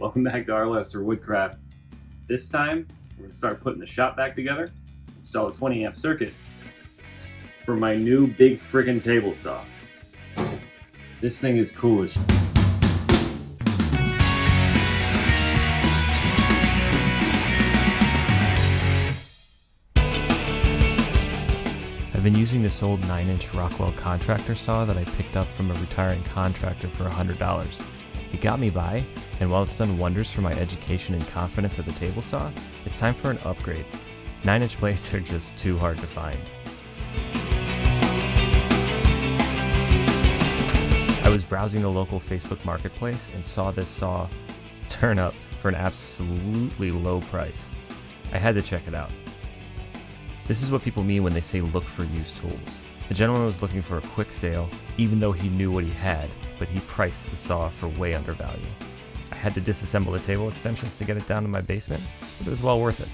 Welcome back to our Lester Woodcraft. This time, we're going to start putting the shop back together, install a 20 amp circuit for my new big friggin' table saw. This thing is cool as shit. I've been using this old 9-inch Rockwell contractor saw that I picked up from a retiring contractor for $100. It got me by, and while it's done wonders for my education and confidence at the table saw, it's time for an upgrade. 9-inch blades are just too hard to find. I was browsing the local Facebook marketplace and saw this saw turn up for an absolutely low price. I had to check it out. This is what people mean when they say look for used tools. The gentleman was looking for a quick sale, even though he knew what he had, but he priced the saw for way under value. I had to disassemble the table extensions to get it down to my basement, but it was well worth it.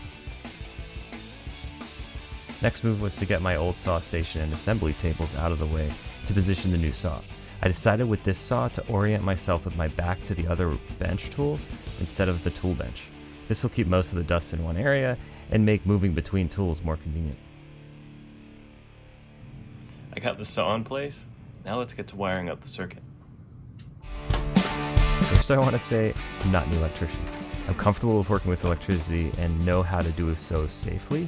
Next move was to get my old saw station and assembly tables out of the way to position the new saw. I decided with this saw to orient myself with my back to the other bench tools instead of the tool bench. This will keep most of the dust in one area and make moving between tools more convenient. I got the saw in place. Now let's get to wiring up the circuit. First I want to say, I'm not an electrician. I'm comfortable with working with electricity and know how to do so safely.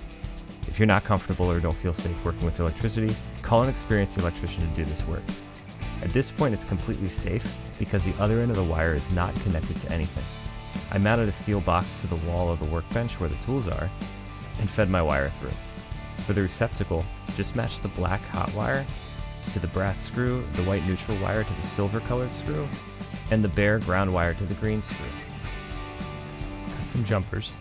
If you're not comfortable or don't feel safe working with electricity, call an experienced electrician to do this work. At this point it's completely safe because the other end of the wire is not connected to anything. I mounted a steel box to the wall of the workbench where the tools are and fed my wire through. For the receptacle, just match the black hot wire to the brass screw, the white neutral wire to the silver colored screw, and the bare ground wire to the green screw. Cut some jumpers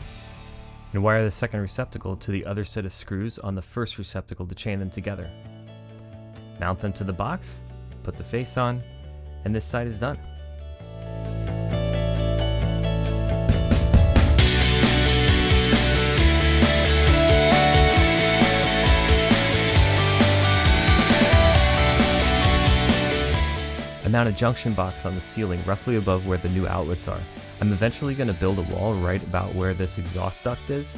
and wire the second receptacle to the other set of screws on the first receptacle to chain them together. Mount them to the box, put the face on, and this side is done. Mount a junction box on the ceiling roughly above where the new outlets are. I'm eventually going to build a wall right about where this exhaust duct is,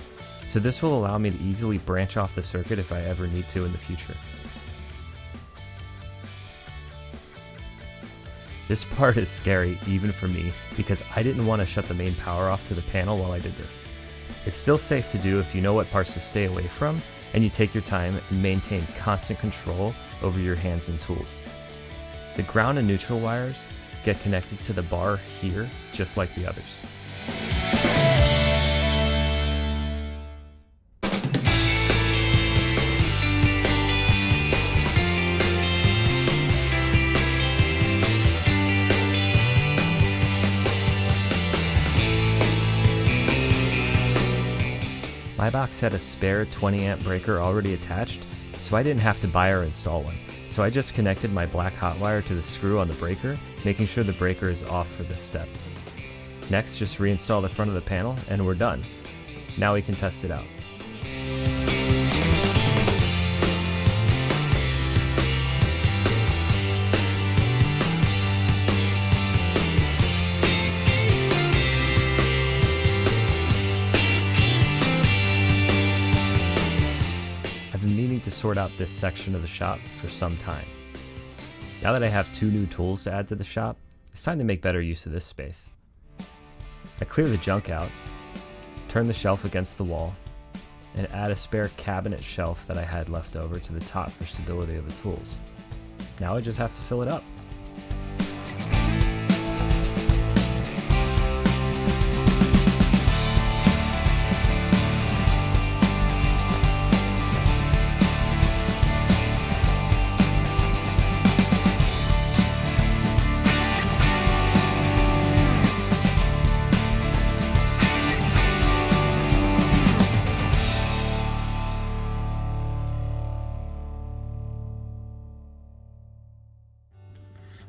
so this will allow me to easily branch off the circuit if I ever need to in the future. This part is scary even for me because I didn't want to shut the main power off to the panel while I did this. It's still safe to do if you know what parts to stay away from and you take your time and maintain constant control over your hands and tools. The ground and neutral wires get connected to the bar here, just like the others. My box had a spare 20 amp breaker already attached, so I didn't have to buy or install one. So I just connected my black hot wire to the screw on the breaker, making sure the breaker is off for this step. Next, just reinstall the front of the panel and we're done. Now we can test it out. To sort out this section of the shop for some time. Now that I have 2 new tools to add to the shop, it's time to make better use of this space. I clear the junk out, turn the shelf against the wall, and add a spare cabinet shelf that I had left over to the top for stability of the tools. Now I just have to fill it up.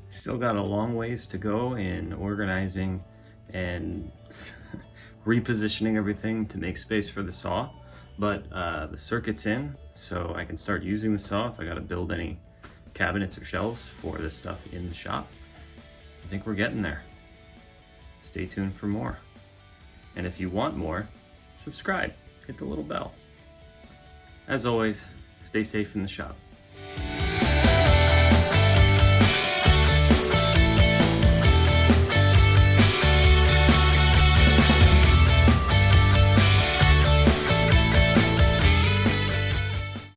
Still got a long ways to go in organizing and repositioning everything to make space for the saw, but the circuit's in, so I can start using the saw if I gotta build any cabinets or shelves for this stuff in the shop. I think we're getting there. Stay tuned for more. And if you want more, subscribe, hit the little bell. As always, stay safe in the shop.